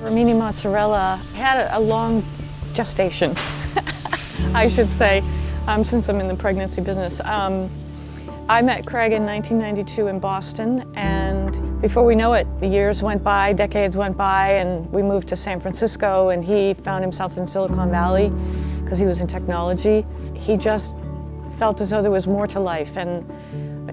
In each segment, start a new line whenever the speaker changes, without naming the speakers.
Ramini Mozzarella had a long gestation, I should say, since I'm in the pregnancy business. I met Craig in 1992 in Boston, and before we know it, the years went by, decades went by, and we moved to San Francisco, and he found himself in Silicon Valley because he was in technology. He just felt as though there was more to life, and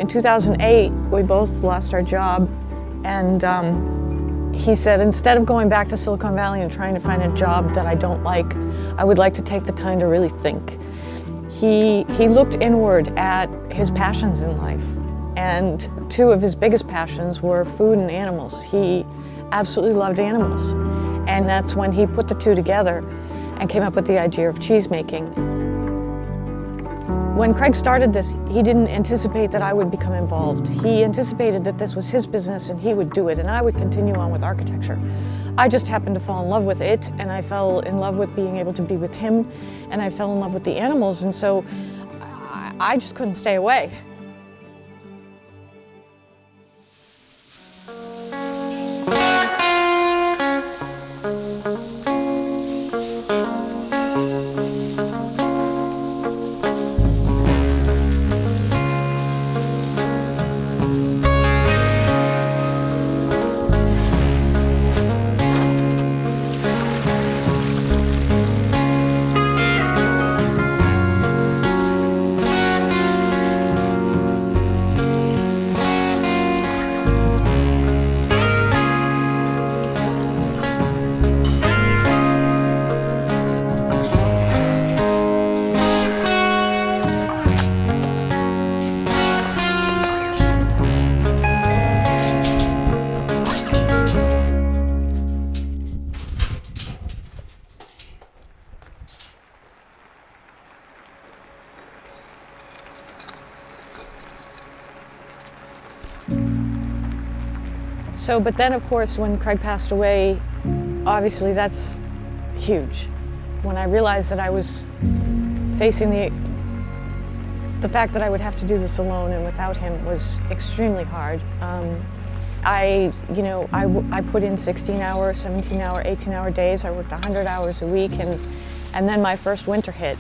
in 2008, we both lost our job, and he said, instead of going back to Silicon Valley and trying to find a job that I don't like, I would like to take the time to really think. He looked inward at his passions in life, and two of his biggest passions were food and animals. He absolutely loved animals, and that's when he put the two together and came up with the idea of cheese making. When Craig started this, he didn't anticipate that I would become involved. He anticipated that this was his business and he would do it and I would continue on with architecture. I just happened to fall in love with it, and I fell in love with being able to be with him, and I fell in love with the animals, and so I just couldn't stay away. But then of course when Craig passed away, obviously that's huge. When I realized that I was facing the fact that I would have to do this alone and without him was extremely hard. I put in 16-hour, 17-hour, 18-hour days. I worked 100 hours a week, and then my first winter hit.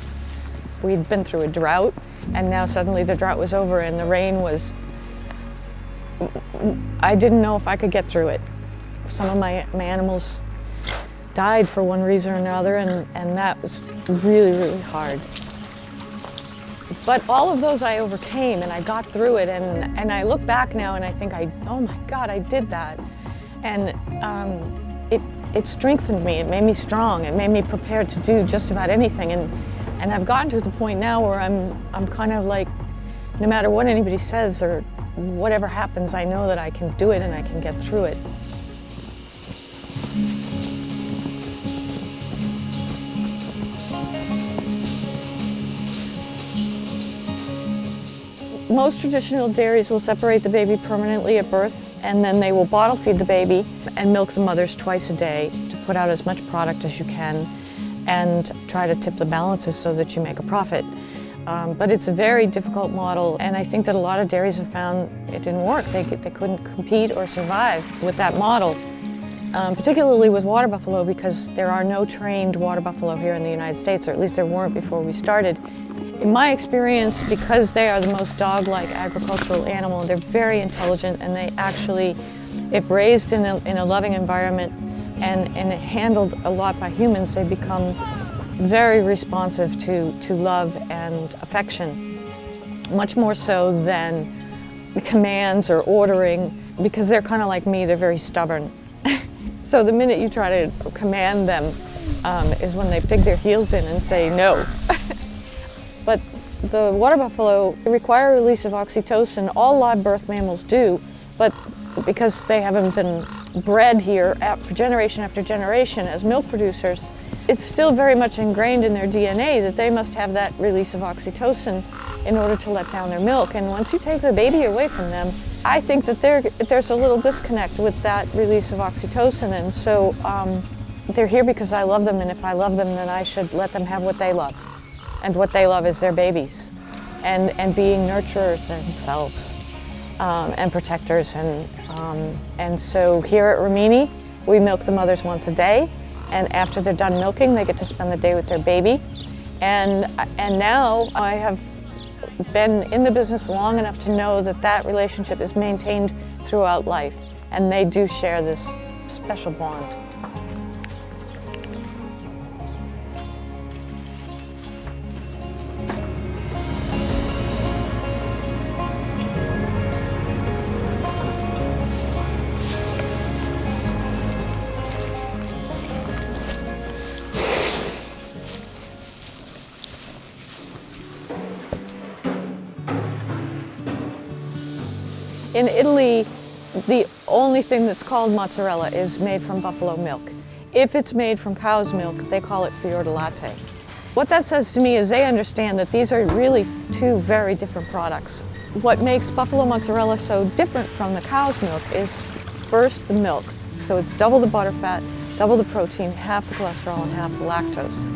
We'd been through a drought, and now suddenly the drought was over and the rain was, I didn't know if I could get through it. Some of my animals died for one reason or another, and that was really, really hard. But all of those I overcame, and I got through it, and I look back now and I think, oh my God, I did that. And it strengthened me, it made me strong, it made me prepared to do just about anything. And I've gotten to the point now where I'm kind of like, no matter what anybody says or whatever happens, I know that I can do it and I can get through it. Most traditional dairies will separate the baby permanently at birth, and then they will bottle feed the baby and milk the mothers twice a day to put out as much product as you can and try to tip the balances so that you make a profit. But it's a very difficult model, and I think that a lot of dairies have found it didn't work. They couldn't compete or survive with that model, particularly with water buffalo, because there are no trained water buffalo here in the United States, or at least there weren't before we started. In my experience, because they are the most dog-like agricultural animal, they're very intelligent, and they actually, if raised in a loving environment and handled a lot by humans, they become very responsive to love and affection, much more so than commands or ordering, because they're kind of like me, they're very stubborn. So the minute you try to command them is when they dig their heels in and say no. But the water buffalo require a release of oxytocin. All live birth mammals do, but because they haven't been bred here for generation after generation as milk producers, it's still very much ingrained in their DNA that they must have that release of oxytocin in order to let down their milk. And once you take the baby away from them, I think that there's a little disconnect with that release of oxytocin. And so they're here because I love them, and if I love them, then I should let them have what they love. And what they love is their babies and being nurturers themselves and protectors. And so here at Ramini, We milk the mothers once a day, and after they're done milking, they get to spend the day with their baby. And now I have been in the business long enough to know that that relationship is maintained throughout life, and they do share this special bond. In Italy, the only thing that's called mozzarella is made from buffalo milk. If it's made from cow's milk, they call it fior di latte. What that says to me is they understand that these are really two very different products. What makes buffalo mozzarella so different from the cow's milk is first the milk. So it's double the butter fat, double the protein, half the cholesterol, and half the lactose.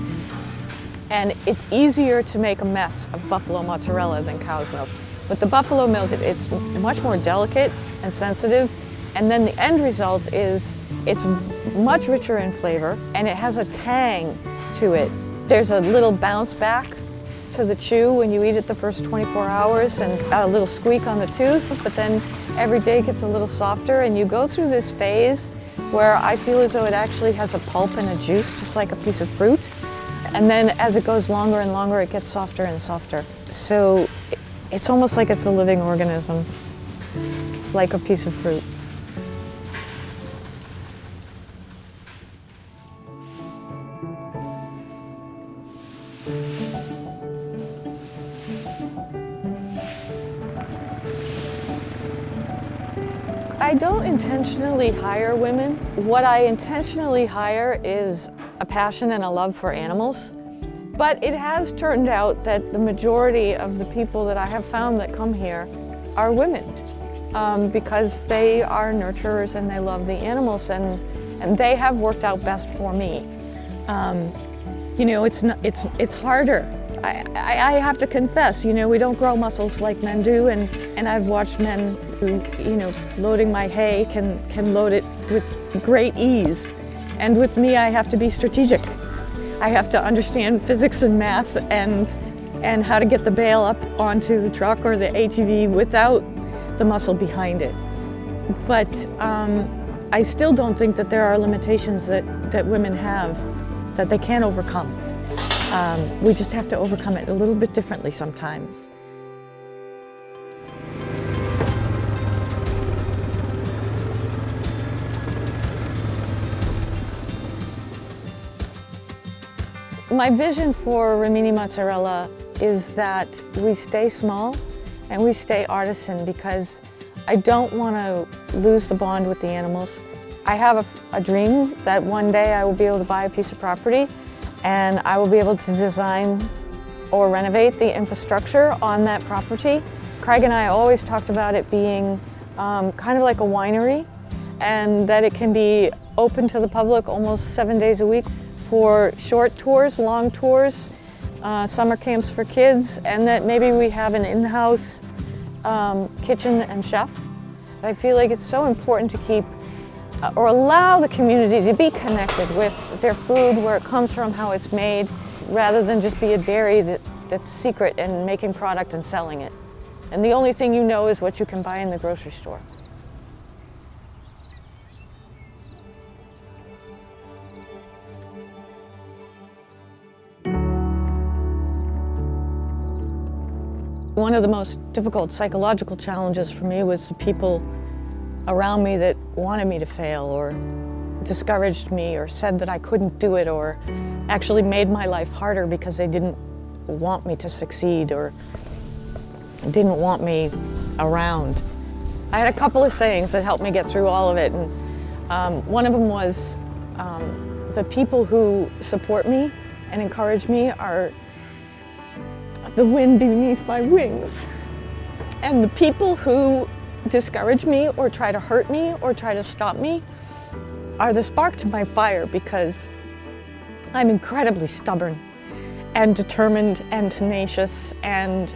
And it's easier to make a mess of buffalo mozzarella than cow's milk. With the buffalo milk, it's much more delicate and sensitive, and then the end result is it's much richer in flavor, and it has a tang to it. There's a little bounce back to the chew when you eat it the first 24 hours, and a little squeak on the tooth, but then every day it gets a little softer, and you go through this phase where I feel as though it actually has a pulp and a juice, just like a piece of fruit. And then as it goes longer and longer, it gets softer and softer. So it's almost like it's a living organism, like a piece of fruit. I don't intentionally hire women. What I intentionally hire is a passion and a love for animals. But it has turned out that the majority of the people that I have found that come here are women because they are nurturers and they love the animals, and they have worked out best for me. You know, it's harder. I have to confess, you know, we don't grow muscles like men do, and I've watched men who, you know, loading my hay can load it with great ease. And with me, I have to be strategic. I have to understand physics and math and how to get the bale up onto the truck or the ATV without the muscle behind it. But I still don't think that there are limitations that women have that they can't overcome. We just have to overcome it a little bit differently sometimes. My vision for Ramini Mozzarella is that we stay small and we stay artisan, because I don't want to lose the bond with the animals. I have a dream that one day I will be able to buy a piece of property and I will be able to design or renovate the infrastructure on that property. Craig and I always talked about it being kind of like a winery, and that it can be open to the public almost 7 days a week for short tours, long tours, summer camps for kids, and that maybe we have an in-house kitchen and chef. I feel like it's so important to keep or allow the community to be connected with their food, where it comes from, how it's made, rather than just be a dairy that's secret and making product and selling it. And the only thing you know is what you can buy in the grocery store. One of the most difficult psychological challenges for me was the people around me that wanted me to fail, or discouraged me, or said that I couldn't do it, or actually made my life harder because they didn't want me to succeed or didn't want me around. I had a couple of sayings that helped me get through all of it, and one of them was, the people who support me and encourage me are the wind beneath my wings. And the people who discourage me or try to hurt me or try to stop me are the spark to my fire, because I'm incredibly stubborn and determined and tenacious, and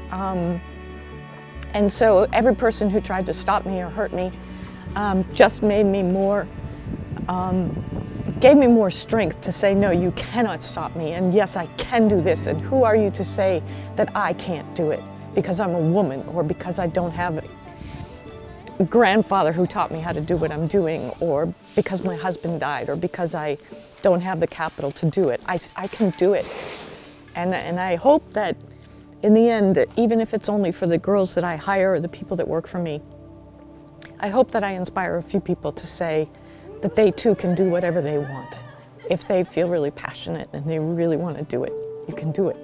so every person who tried to stop me or hurt me just made me more gave me more strength to say, no, you cannot stop me, and yes, I can do this, and who are you to say that I can't do it because I'm a woman, or because I don't have a grandfather who taught me how to do what I'm doing, or because my husband died, or because I don't have the capital to do it. I can do it. And I hope that in the end, even if it's only for the girls that I hire or the people that work for me, I hope that I inspire a few people to say that they too can do whatever they want. If they feel really passionate and they really want to do it, you can do it.